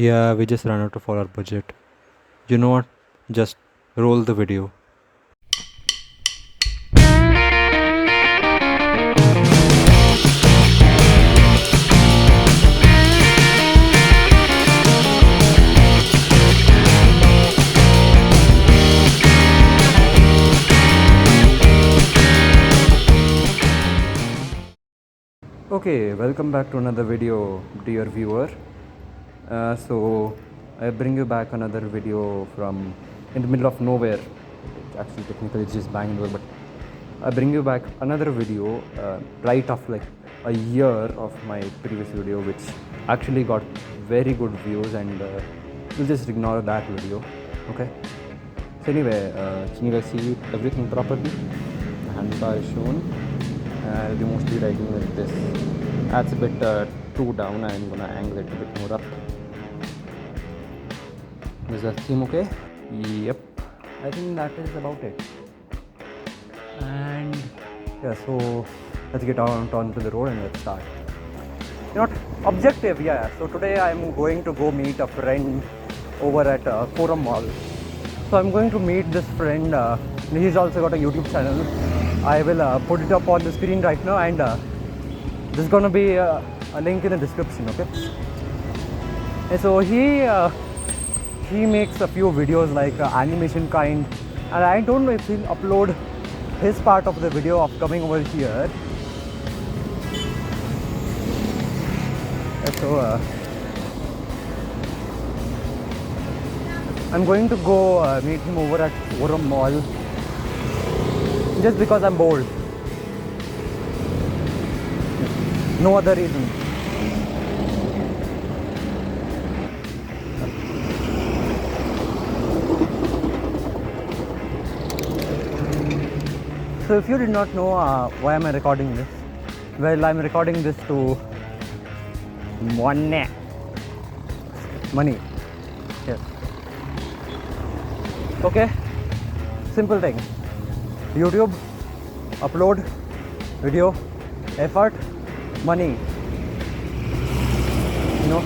Yeah, we just ran out of all our budget. You know what? Just roll the video. Okay, welcome back to another video, dear viewer. So, I bring you back another video from in the middle of nowhere. Actually, technically, it's just Bangalore, but I bring you back another video right after like a year of my previous video, which actually got very good views, and we'll just ignore that video. Okay. So anyway, can you guys see everything properly? The handlebar is shown. I'll be mostly riding with this. That's a bit too down. I'm gonna angle it a bit more up. Does that seem okay? Yep. I think that is about it. And yeah, so let's get onto the road and let's start. You know what? Objective, yeah. So today I'm going to go meet a friend over at Forum Mall. So I'm going to meet this friend. He's also got a YouTube channel. I will put it up on the screen right now, and there's gonna be a link in the description. Okay. And so he makes a few videos like animation kind, and I don't know if he'll upload his part of the video of coming over here. And so I'm going to go meet him over at Forum Mall just because I'm bored. No other reason. So if you did not know why am I recording this, well, I'm recording this to money. Yes. Okay. Simple thing. YouTube, upload, video, effort, money. You know.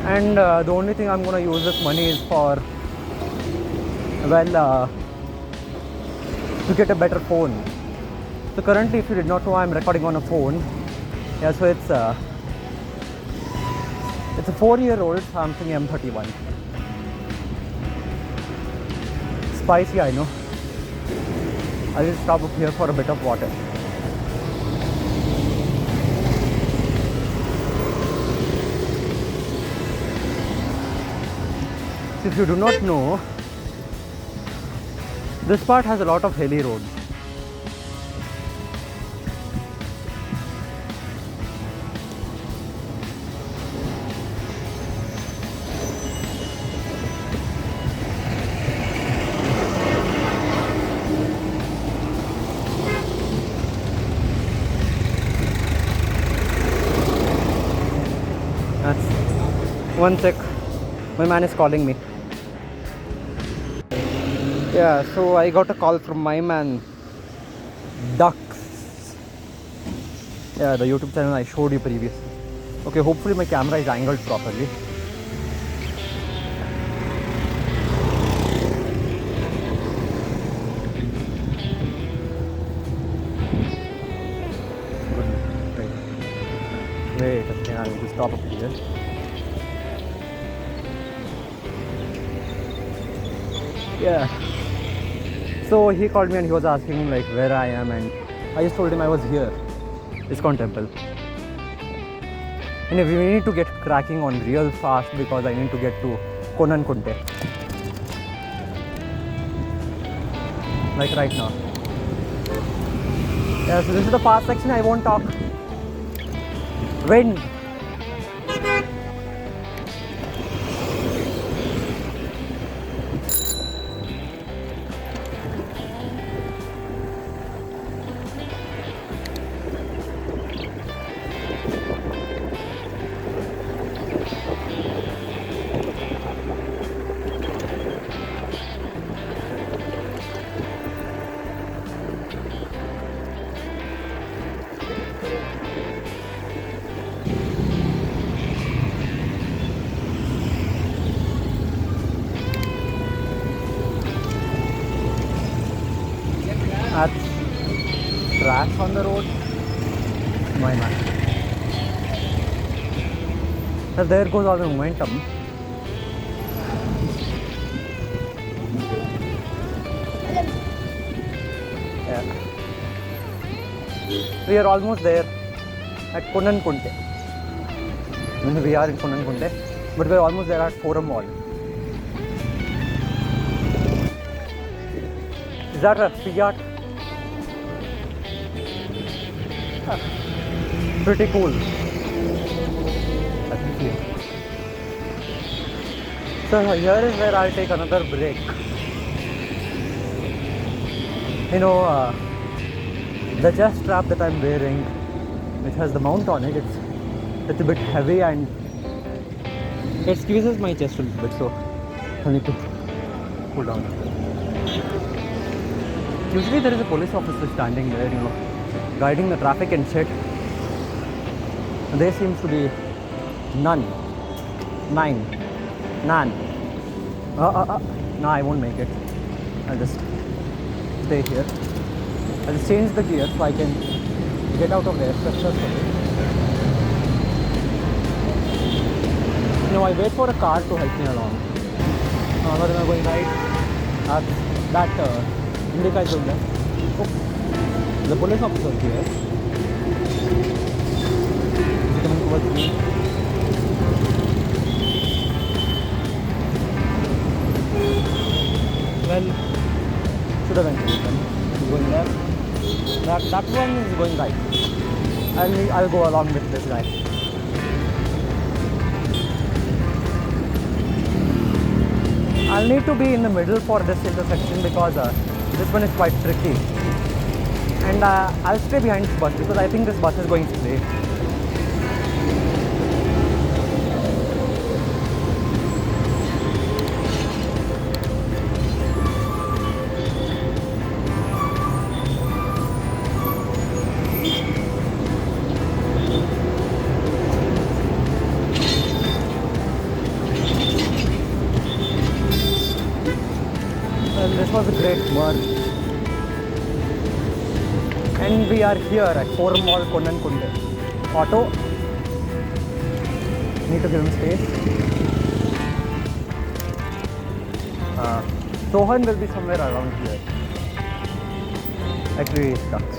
And the only thing I'm gonna use this money is for, well, to get a better phone. So currently, if you did not know, I'm recording on a phone. Yeah, so it's a 4-year-old Samsung M31. Spicy, I know. I will stop up here for a bit of water. So if you do not know, this part has a lot of hilly roads. One sec, my man is calling me. Yeah, so I got a call from my man, Dux. Yeah, the YouTube channel I showed you previously. Okay, hopefully my camera is angled properly. Wait, okay, I will stop up here. Yeah. So he called me and he was asking like where I am, and I just told him I was here, ISKCON temple. And we need to get cracking on real fast because I need to get to Konan Kunte. Like right now. Yeah, so this is the fast section, I won't talk. Wind. add tracks on the road, why not? So there goes all the momentum. Yeah. We are almost there at Konankunte. We are in Konankunte, but we are almost there at Forum Mall. Is that a Fiat? Pretty cool. So here is where I'll take another break. You know, the chest strap that I'm wearing, which has the mount on it, it's a bit heavy and it squeezes my chest a little bit, so I need to pull down. Usually there is a police officer standing there, you know, guiding the traffic and shit. There seems to be none. None. No, I won't make it. I'll just stay here. I'll just change the gear so I can get out of there successfully. No, I wait for a car to help me along. What am I going right? That Indica is over there. Oh, the police officer is here. He's coming towards me. Well, should have entered it then. He's going left. That one is going right. I'll go along with this guy. I'll need to be in the middle for this intersection because this one is quite tricky. And I'll stay behind this bus because I think this bus is going straight. This was a great merge. And we are here at Forum Mall, Konankunte. Auto. Need to give him space. Sohan will be somewhere around here. Actually, Ducks.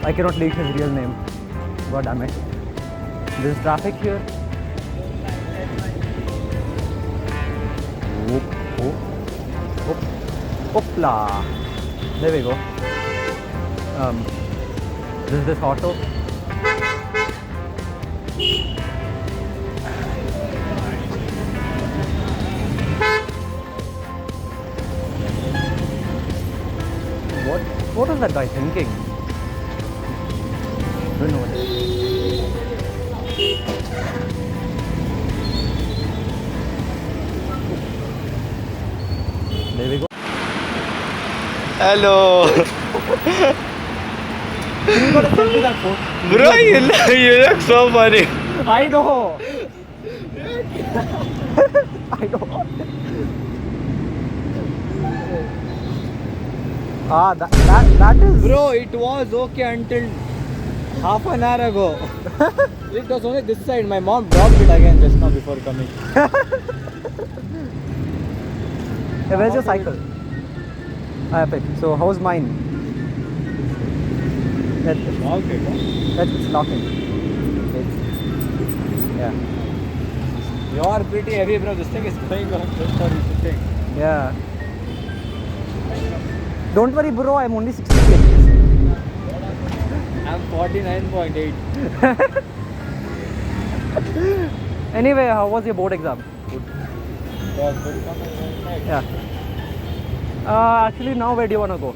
I cannot leak his real name. God damn it. There's traffic here. Hoopla. There we go. This is this auto. What was that guy thinking? Don't know what it is. There we go. Hello. You gotta tell me that phone. Bro, you look so funny. I know. I know. That is. Bro, it was okay until half an hour ago. It was only this side. My mom dropped it again just now before coming. Hey, where's your cycle? Epic. So how's mine? It's locking. Yeah. You are pretty heavy, bro. This thing is going on just for you to think. Yeah. Don't worry, bro. I'm only 60 kgs. I'm 49.8. Anyway, how was your board exam? Yeah. Actually, now where do you want to go?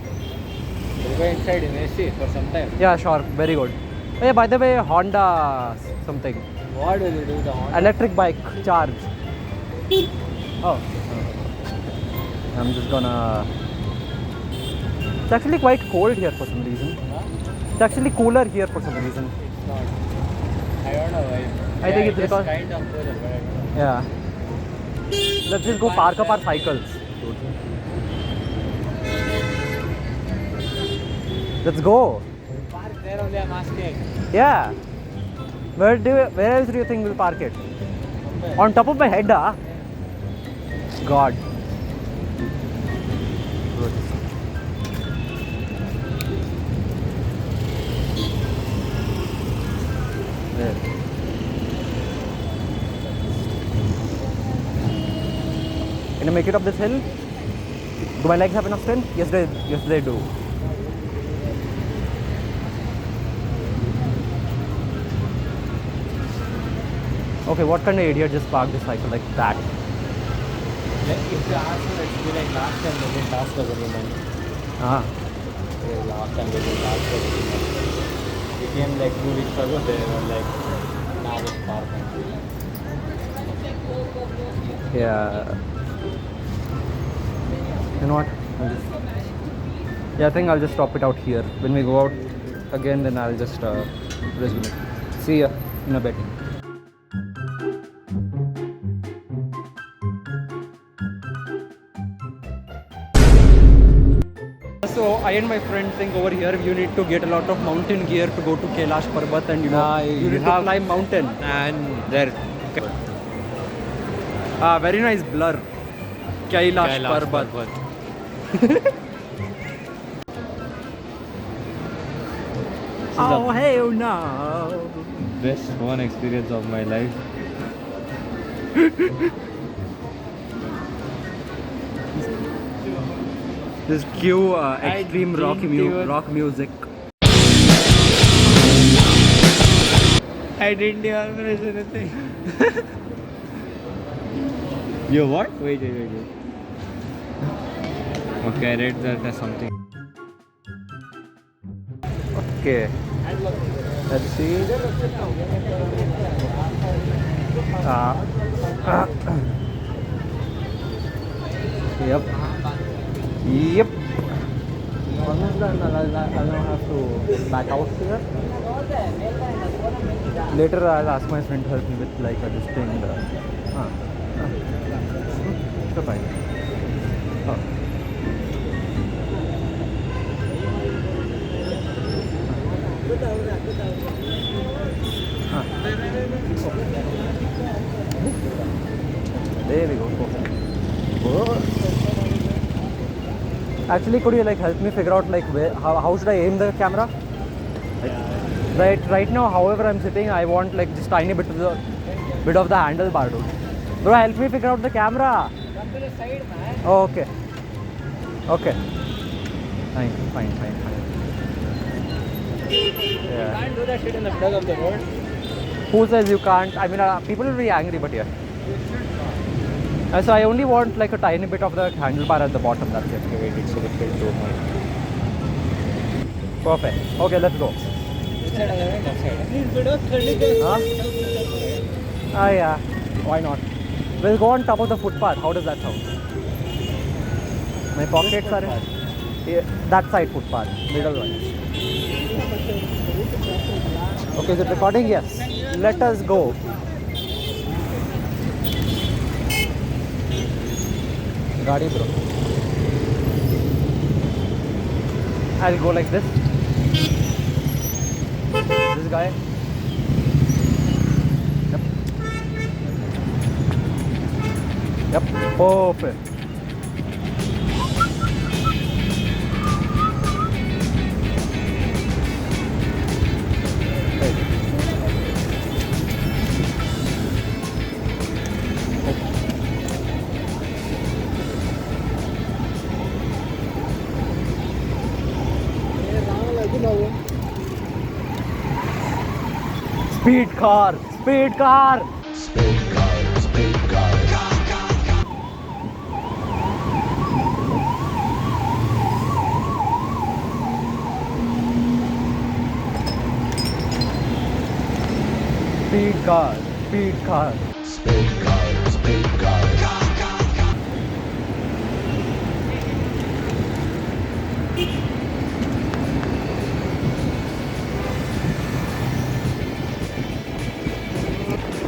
We'll go inside in AC for some time. Yeah, sure. Very good. Hey, by the way, Honda something. What will you do with the Honda? Electric bike charge. Oh. I'm just gonna. It's actually quite cold here for some reason. Huh? It's actually cooler here for some reason. It's not. I don't know why. I think it's just because. kind of cooler, but I don't know. Yeah. Let's just go park up our cycles. Let's go. Park there only, I'm asking. Yeah. Where else do you think we'll park it? On top of my head, ah? God. There. Can I make it up this hill? Do my legs have enough strength? Yes, they do. Okay, what kind of idiot just parked the cycle like that? Like, if you ask me, it's be like last time they didn't ask us any money. Ah. Yeah, last time they didn't ask us any money. We came like 2 weeks ago, they were like, now just park. Yeah. You know what? Yeah, I think I'll just stop it out here. When we go out again, then I'll just resume it. See ya in a bit. So I and my friend think over here you need to get a lot of mountain gear to go to Kailash Parbat, and you need to climb mountain. And there. Very nice blur. Kailash Parbat. Oh hell no! Best one experience of my life. This cue extreme rock music. I didn't even press anything. Yo, what? Wait. Okay, I read that as something. Okay. Let's see. Yep. Almost done. I'll now have to back out here. Later, I'll ask my friend to help me with like a distinct. So fine. Oh. There we go. Perfect. Actually, could you like help me figure out like how should I aim the camera? Right now, however I'm sitting, I want like just tiny bit of the handlebar, dude. Bro, help me figure out the camera. Come to the side, man. Oh, okay. Fine. Yeah. Can't do that shit in the middle of the road. Who says you can't? I mean, people will be angry, but yeah. So I only want like a tiny bit of the handlebar at the bottom. That's it. Okay, wait, it's a little too much. Perfect. Okay, let's go. Which side are you? That side. Huh? Ah, yeah. Why not? We'll go on top of the footpath. How does that sound? My pockets are yeah, that side footpath, middle one. Okay, is it recording? Yes. Let us go. Gaadi, bro. I'll go like this. This guy. Yep. Perfect. Speed car. Speed car.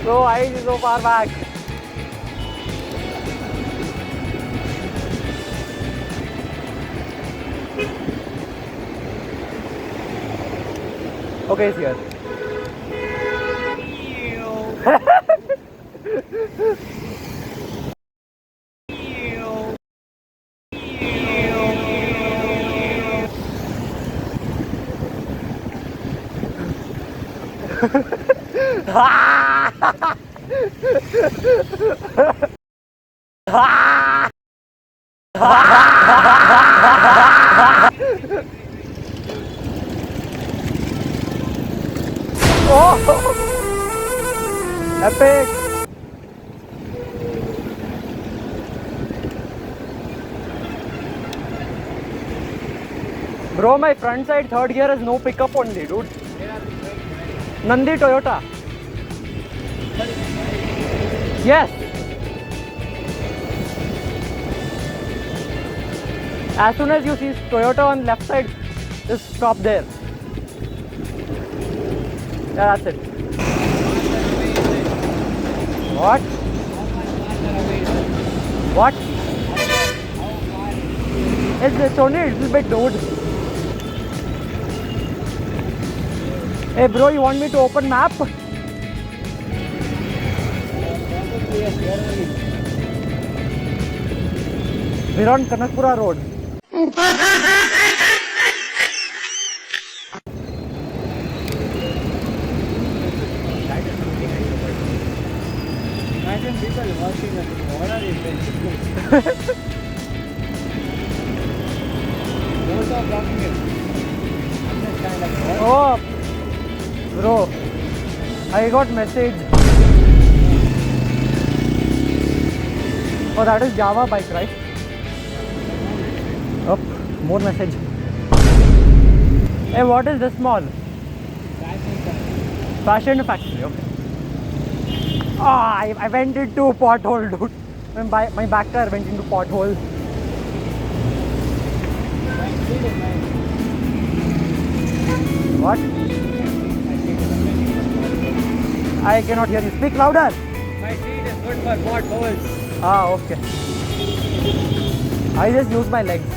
So why is he so far back? Okay, it's here. Oh! Epic! Bro, my front side third gear has no pickup only, dude. Nandi Toyota. Yes. As soon as you see Toyota on left side, just stop there. Yeah, that's it. What? What? It's only a little bit, dude. Hey bro, you want me to open map? We're on Kanakpura Road. Imagine people watching us. What are they doing? Those are blocking it. Understand like what? Oh, bro, I got message. Oh, that is Java bike, right? Oh, more message. Hey, what is this mall? Fashion factory, okay. Ah, I went into pothole, dude. My back car went into pothole. What? I cannot hear you. Speak louder. My seat is good for potholes. Ah, okay. I just use my legs.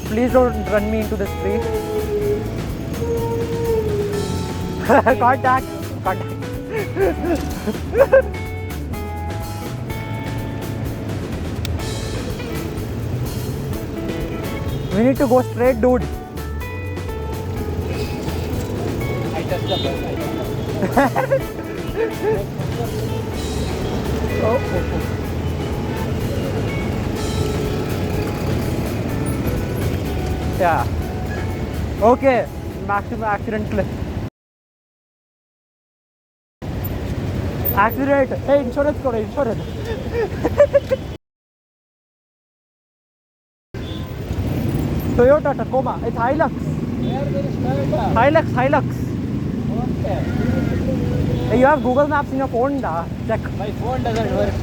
Please don't run me into the street. Contact. We need to go straight, dude. I touched the bus. Oh. Yeah. Okay. Maximum accident clip. Accident. Hey, insurance code. Insurance. Toyota Tacoma. It's Hilux. Where there is Toyota? Hilux. Okay. Hey, you have Google Maps in your phone, da? Check. My phone doesn't work.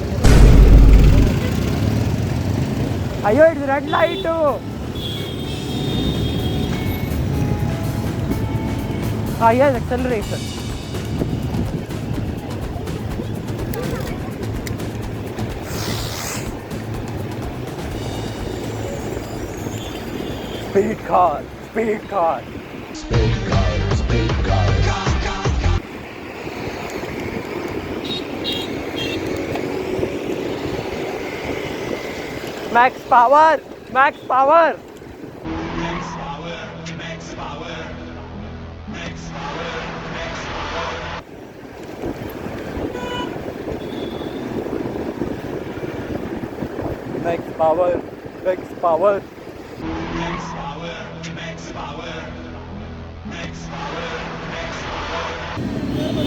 Ayo, it's red light too. Ah, yes, acceleration. Speed car. Max power.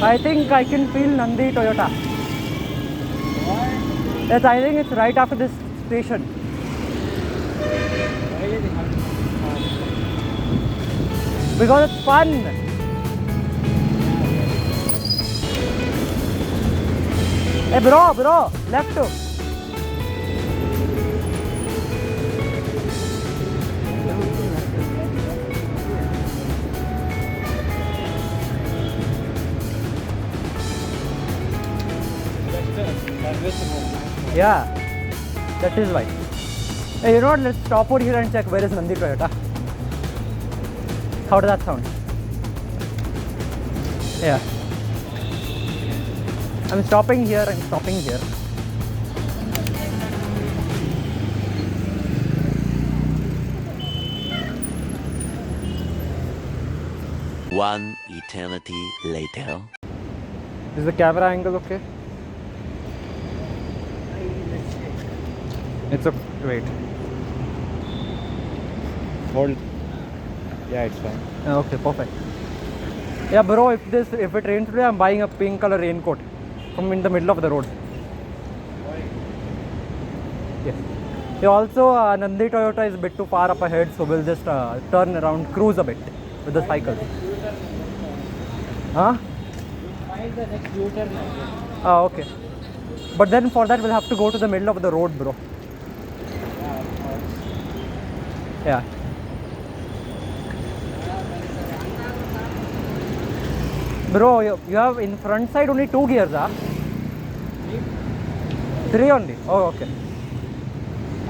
I think I can feel Nandi Toyota. What? Yes, I think it's right after this station. Why did it happen? Because it's fun. Hey bro, left to. Yeah, that is why. Hey, you know what? Let's stop over here and check where is Nandi Toyota. How does that sound? Yeah. I'm stopping here and stopping here. One eternity later. Is the camera angle okay? It's a wait. Hold. Yeah, it's fine. Okay, perfect. Yeah, bro. If it rains today, I'm buying a pink color raincoat from in the middle of the road. Yes. Yeah, also, Nandi Toyota is a bit too far up ahead, so we'll just turn around, cruise a bit with the cycle. Huh? Find the next U-turn. Ah, okay. But then for that, we'll have to go to the middle of the road, bro. Yeah. Bro, you have in front side only 2 gears, huh? 3 only. Oh, okay.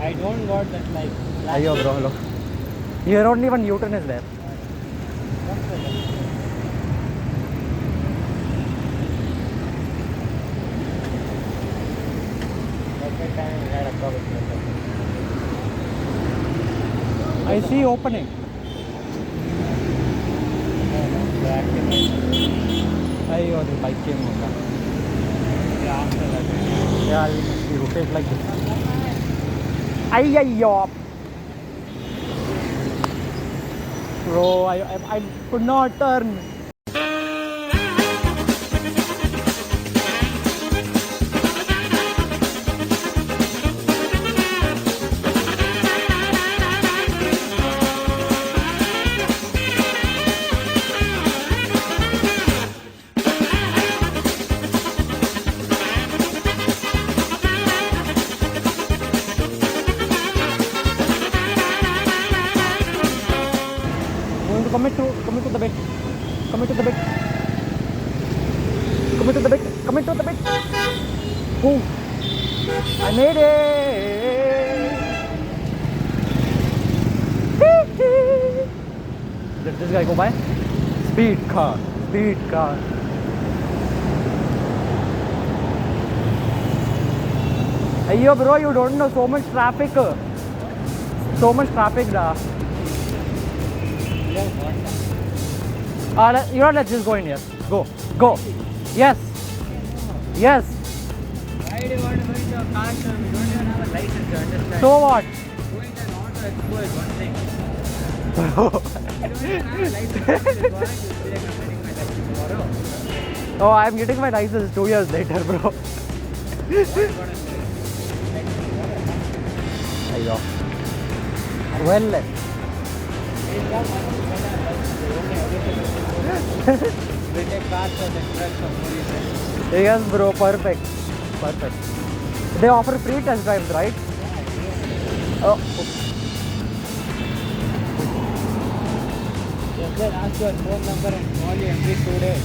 I don't got that like. Ayo, bro, look. Here only one U-turn is there. I see opening. Ayo, the bike came over. Yeah, after that. Yeah, we rotate like this. Ayyo. Bro, I could not turn. Commit to the bit. Commit to the bit. Commit to the bit. Commit to the bit. Oh, I made it. Did this guy go by? Speed car. Speed car. Hey, bro, you don't know so much traffic. So much traffic, da. You know, let's just go in here. Go. Go. Yes. Yes. Why do you want to go into a car show? We don't even have a license, you understand? So what? Going to an auto expo is one thing. You don't even have a license. You feel like I'm getting my license tomorrow. Oh, I'm getting my license 2 years later, bro. What are you gonna say? Ayyo. Well, We take cars for the trucks or police. yes, bro, perfect. Perfect. They offer free test drives, right? Oh, Just then ask your phone number and call you every 2 days.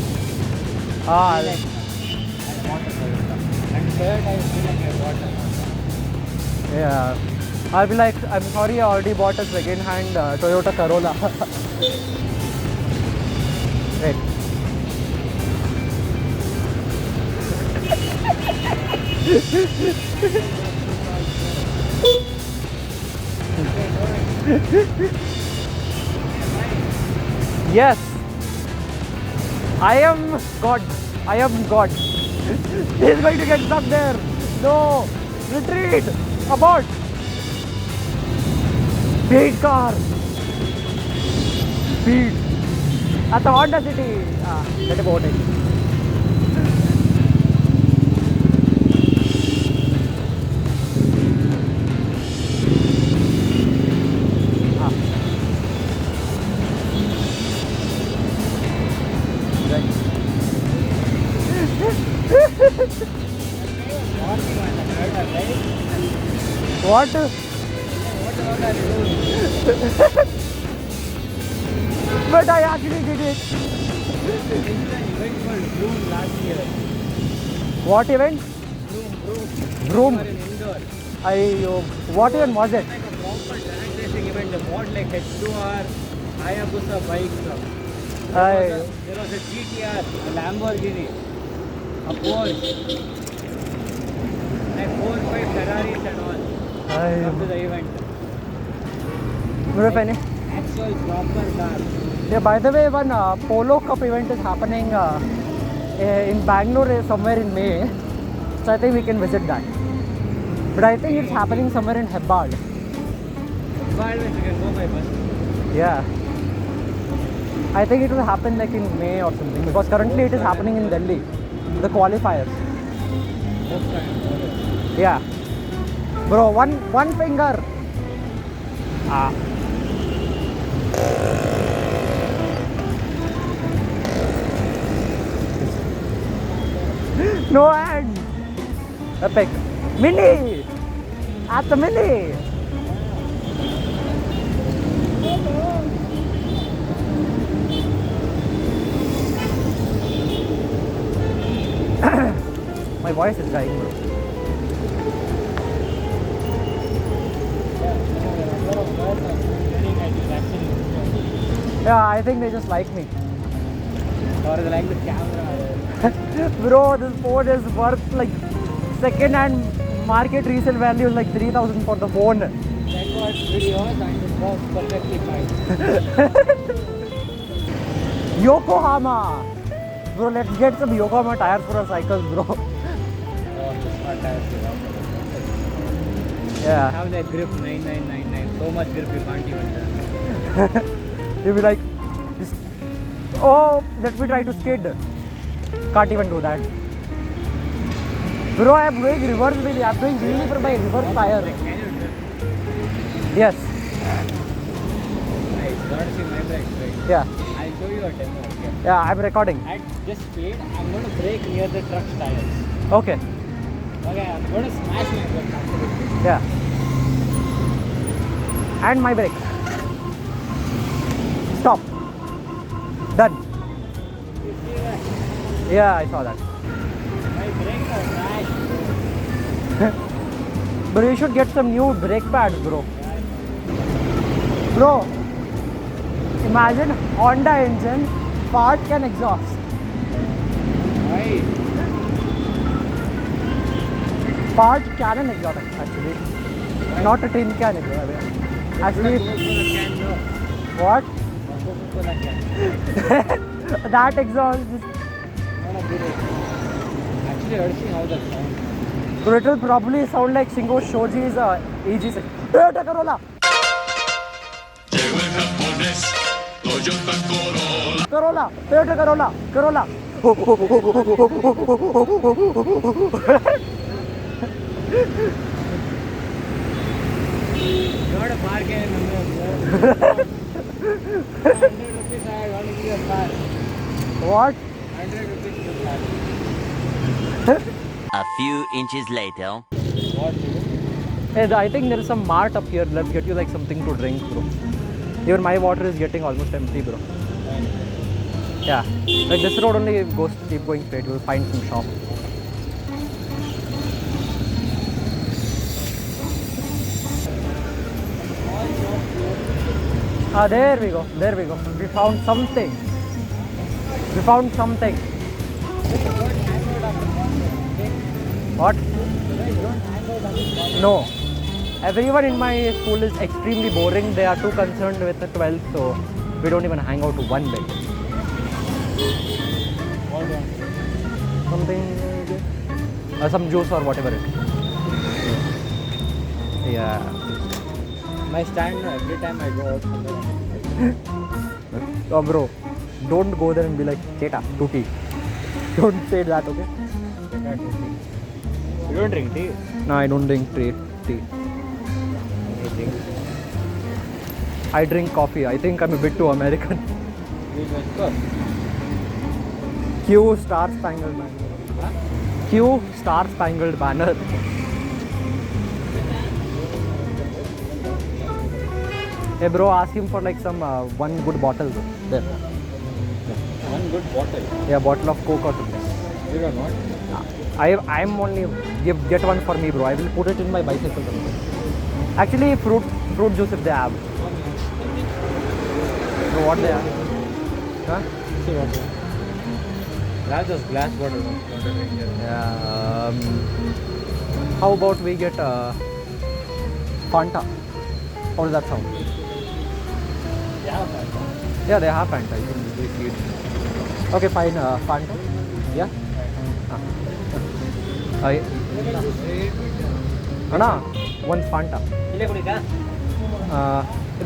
ah, Like, I want a Toyota. And third, I feel like I bought a Honda. yeah. I'll be like, I'm sorry, I already bought a second-hand Toyota Corolla. Wait. Yes. I am God. I am God. He's going to get stuck there. No. Retreat. Abort. Speed car. Speed. At the Honda City. Let about it. What? But I actually did it. Event called Bloom last year. What event? Bloom. Vroom. We were in indoor. What event was it? Like a proper track racing event. They bought like H2R, Hayabusa bikes. There was a GTR, a Lamborghini, a Porsche, like 4-5 Ferraris and all. Come to the event. Bro, Penny. Actual proper car. Yeah, by the way, one Polo Cup event is happening in Bangalore somewhere in May. So I think we can visit that. But I think it's happening somewhere in Hebbal. Wild you can go by bus. Yeah. I think it will happen like in May or something because currently it is happening in Delhi. The qualifiers. Yeah. Bro, one finger. Ah. No hand. Epic. Mini. At the mini. My voice is dying, bro. Yeah, I think they just like me. Or they like the camera. Bro, this phone is worth like second-hand market resale value is like 3,000 for the phone. Record videos and it was perfectly fine. Yokohama. Bro, let's get some Yokohama tires for our cycles, bro. Oh, the smart tires. Yeah. Have that grip 9999. So much grip you can't even tell. You'll be like, just, oh, let me try to skid. Can't even do that. Bro, I am doing reverse wheelie. I am doing wheelie for my reverse tire. Can you drift? Yes. Nice. You want to see my brakes, right? Yeah. I'll show you a demo. Okay. Yeah, I'm recording. At this speed, I'm going to brake near the truck's tires. Okay. Okay, I'm going to smash my brake after this. Yeah. And my brake. Stop. Done. You see that? Yeah, I saw that. My brakes are trash, But you should get some new brake pads, bro. Bro, imagine Honda engine, fart can exhaust. Why? Fart cannon exhaust actually. Not a tin can exhaust. Actually, Coca-Cola can, no. what? Coca-Cola can. That exhaust is. Not a good idea. Actually, I heard how that sounds. So it will probably sound like Shingo Shoji's EG6. Toyota Corolla! Corolla! Toyota Corolla! Corolla! Not a bargain, no. 100 rupees I want to give a car. What? 100 rupees to car. A few inches later. What do you? Hey, I think there is some mart up here. Let's get you like something to drink, bro. Even my water is getting almost empty, bro. Yeah. Like this road only goes, keep going straight. You will find some shop. Ah, there we go. There we go. We found something. We found something. What? No. Everyone in my school is extremely boring. They are too concerned with the 12th, so we don't even hang out one bit. Something, some juice or whatever it is. Yeah. My stand every time I go out from there. Oh, bro, don't go there and be like, Cheta, tutti. Don't say that, okay? You don't drink tea? No, I don't drink tea. Anything? I drink coffee. I think I'm a bit too American. You just go. Q Star Spangled Banner. Huh? Q Star Spangled Banner. Hey bro, ask him for like some one good bottle there. One good bottle. Yeah, bottle of Coke or something. You don't want? I'm only get one for me, bro. I will put it in my bicycle. Actually, fruit juice if they have. So what they have? Huh? See water. That's just glass bottle. Yeah. How about we get Fanta? How does that sound? Yeah, they have Fanta. You can usually see it. Okay, fine. Fanta. Yeah. Anna, one Fanta.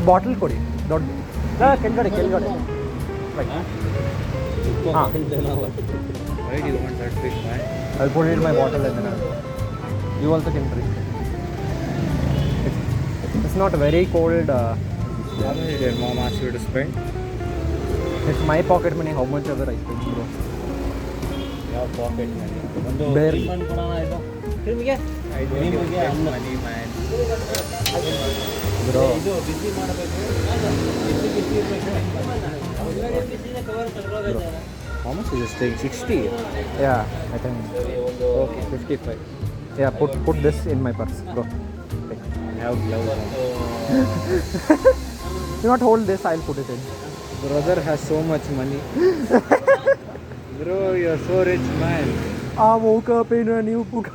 Bottle kodi. Don't. Kelgade. Right. Why do you want that big man? I'll put it in my bottle and then you also can drink. It's not very cold. How much did your mom ask you to spend? It's my pocket money. How much ever I spend, bro. Your pocket money. Bare. I don't get money, man. Bro. How much is this thing? 60? Yeah, I think. Okay, 55. Yeah, put this in my purse, bro. I have gloves on. Do not hold this. I'll put it in. Brother has so much money. Bro, you're so rich, man. I woke up in a new puka.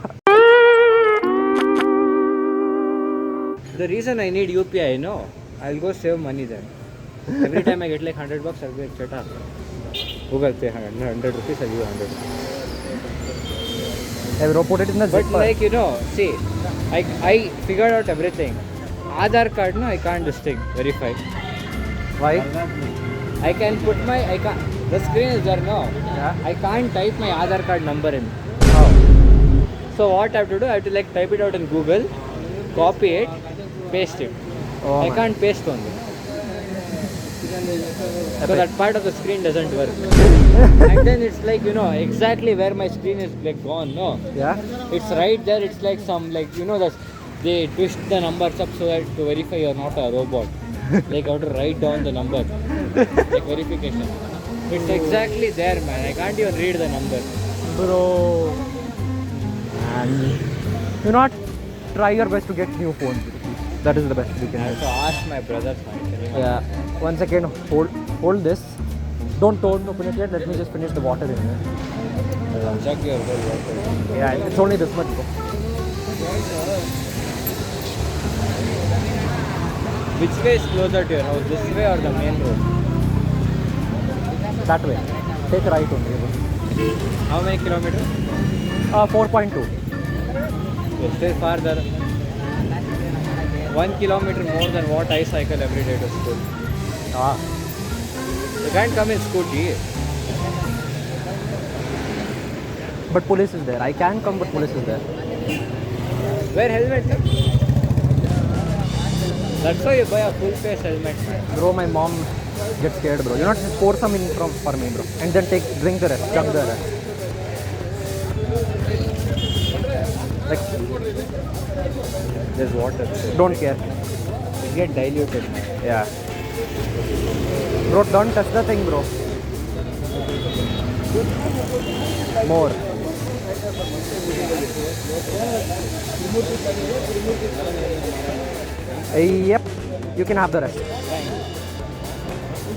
The reason I need UPI, no, I'll go save money then. Every time I get like $100, I'll be like, shut up. Google Pay 100 rupees, I'll give you 100. Hey, bro, put it in the But zipper. like, you know, see, I figured out everything. Aadhaar card, no, I can't this thing, verify. Why? I can put my, the screen is there, no. Yeah. I can't type my Aadhaar card number in. Oh. So what I have to do, I have to like type it out in Google, copy it, paste it. Oh, I man. can't paste only. So that part of the screen doesn't work. And then it's like, you know, exactly where my screen is like gone, no. Yeah? It's right there, it's like some, like, you know, they twist the numbers up so that to verify you're not a robot. Like, I have to write down the number, like verification. It's exactly there, man. I can't even read the number. Bro. And you know what? Try your best to get new phones. That is the best we I can have do. to ask my brothers, man. Yeah. 1 second. Hold this. Don't open it yet. Let me just finish the water in here. Check your bill. Yeah, it's only this much, bro. Which way is closer to your house, this way or the main road? That way. Take right only. How many kilometers? 4.2. It's still farther. 1 kilometer more than what I cycle every day to school. Ah. You can't come in scooty. But police is there. I can come, but police is there. Wear helmet. That's why you buy a full face helmet, man. Bro, my mom gets scared, bro. You know, just pour some in for me, bro. And then drink the rest. Chug the rest. Like, There's water. don't care. You get diluted, man. Yeah. Bro, don't touch the thing, bro. More. Yep. You can have the rest.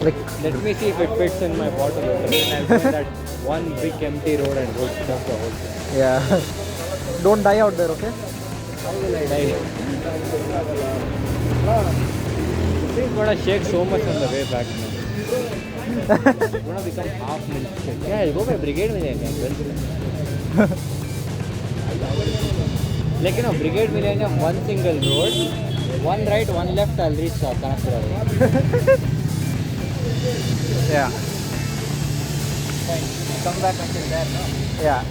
Like, Let me see if it fits in my bottle. Then I'll find that one big empty road and go stuff the whole thing. yeah. Don't die out there, okay? How will I die? This is gonna shake so much on the way back now. It's gonna become half milkshake. Yeah, I'll go by Brigade Millennium. Like, you know, Brigade Millennium, one single road, one right, one left, I'll reach Kanakpura Road. Yeah. Fine. Come back until there, no? Yeah.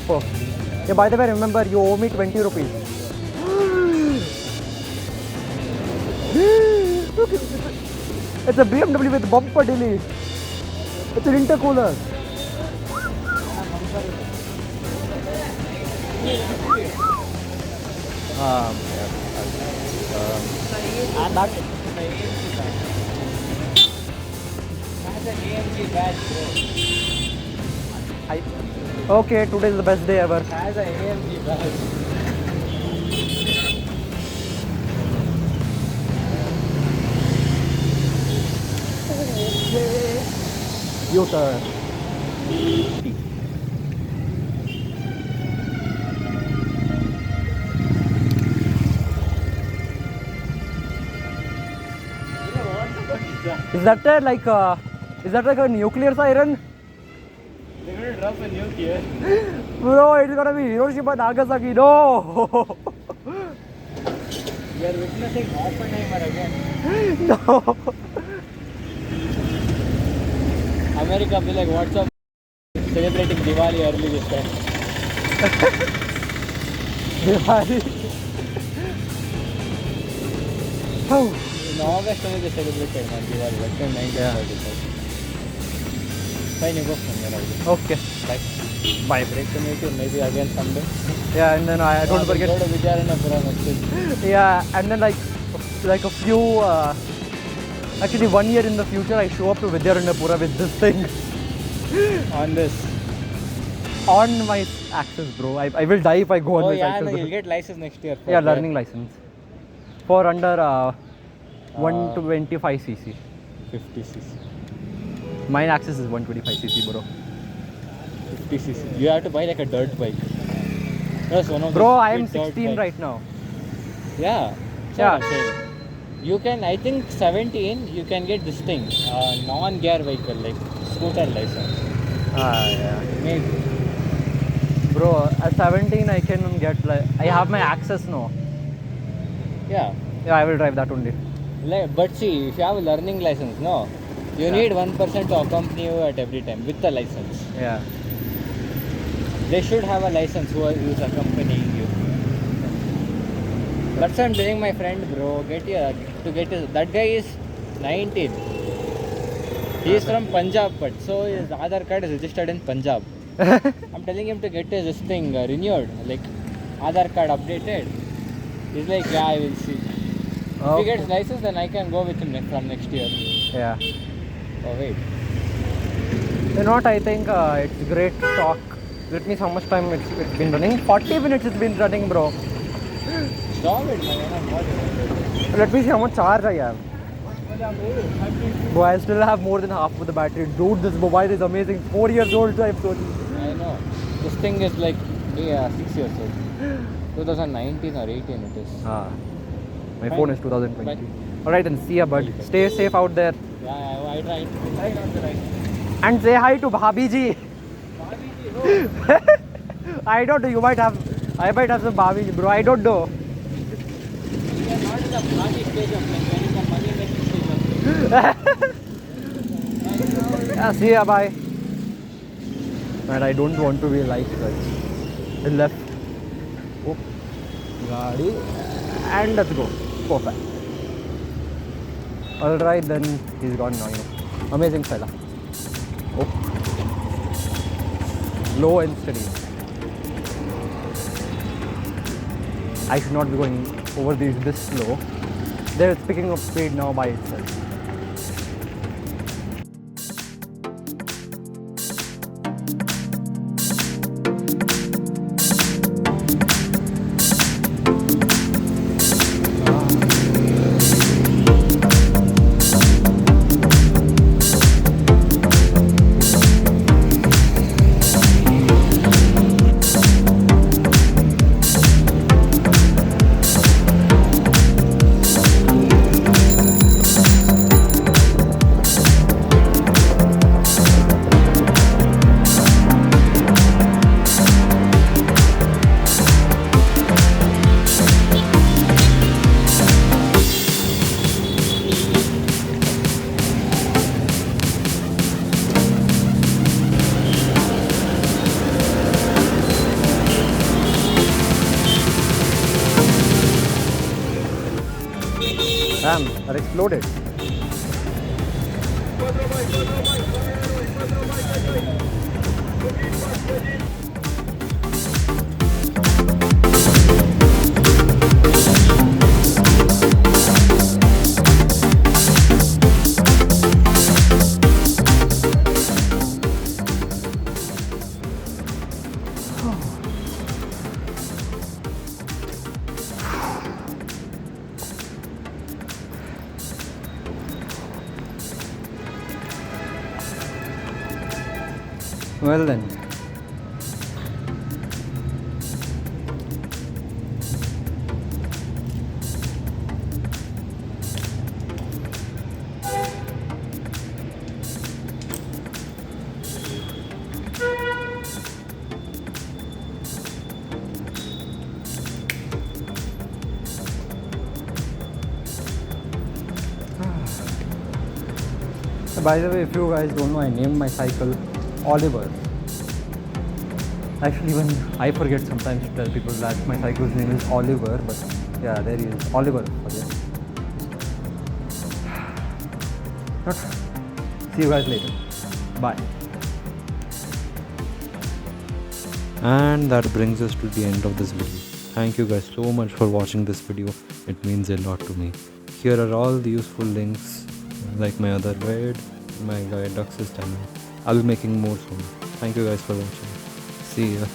Oh. Yeah, by the way, remember, you owe me 20 rupees. Look, it's a BMW with bumper delete. It's an intercooler. And that. That's an AMG badge, bro. Okay, today is the best day ever. Has an AMG badge. U-turn. Is that like a nuclear siren? They're gonna drop a nuclear. Bro, it's gonna be Hiroshima, Nagasaki. No. We are witnessing Oppenheimer again. No. America be like, what's up? Celebrating Diwali early this time. Diwali. Oh. In August only they celebrated man, Diwali. That time 1945. Fine, you go from there. I guess. Okay. Bye. Bye. Great to meet you. Maybe again someday. Yeah, and then I don't forget. Go to Vijayanagara next week. Yeah, and then like a few. Actually, 1 year in the future, I show up to Vidyaranyapura with this thing On this. on my axis, bro. I will die if I go on Oh my yeah, axis. no, you'll get license next year. For Yeah, the- learning license for under 125 cc. 50cc. Mine axis is 125 cc, bro. 50cc. You have to buy like a dirt bike. That's one of Bro, those I am big dirt 16 bikes. right now. Yeah. That's Yeah. what I'm saying. You can, I think 17, you can get this thing, non-gear vehicle, like scooter license. Yeah. Maybe. Bro, at 17 I can get like I have my access now. Yeah. Yeah, I will drive that only. Like, but see, if you have a learning license, no, you Yeah. need one person to accompany you at every time with the license. Yeah. They should have a license who is accompanying you. That's why I'm telling my friend, bro, get his, that guy is 19. He is from Punjab, but so his Aadhaar card is registered in Punjab. I'm telling him to get his this thing renewed, like Aadhaar card updated. He's like, yeah, I will see. If he Okay. gets license, then I can go with him from next year. Yeah. Oh wait, You know what? I think it's great talk. Let me see how much time it's been running. 40 minutes it's been running, bro. stop it, man. I'm not even- Let me see how much charge I have. Bro, I still have more than half of the battery. Dude, this mobile is amazing. 4 years old, I'm sorry. I know. This thing is like 6 years old. 2019 or 18 it is. My Fine. phone is 2020. Bye. Alright, then see ya, bud. Stay safe out there. Yeah, I tried. I tried not to write. And say hi to Bhabhi ji. I don't know, I might have some Bhabhi ji, bro. I don't know. We are not in the party stage of like when the money making stage of Yeah, see ya, bye. Man, I don't want to be like such. Left. Oh. Gaadi. And let's go. Perfect. Alright, then he's gone now, you know. Amazing fella. Oh. Low and steady. I should not be going over these this slow. They're picking up speed now by itself. Damn, that exploded. Well then. By the way, if you guys don't know, I named my cycle Oliver. Actually, even I forget sometimes to tell people that my cycle's name is Oliver, but yeah, there he is, Oliver. Okay. See you guys later. Bye. And that brings us to the end of this video. Thank you guys so much for watching this video. It means a lot to me. Here are all the useful links, like my other guide, my guide Dux's channel. I'll be making more soon. Thank you guys for watching. See ya.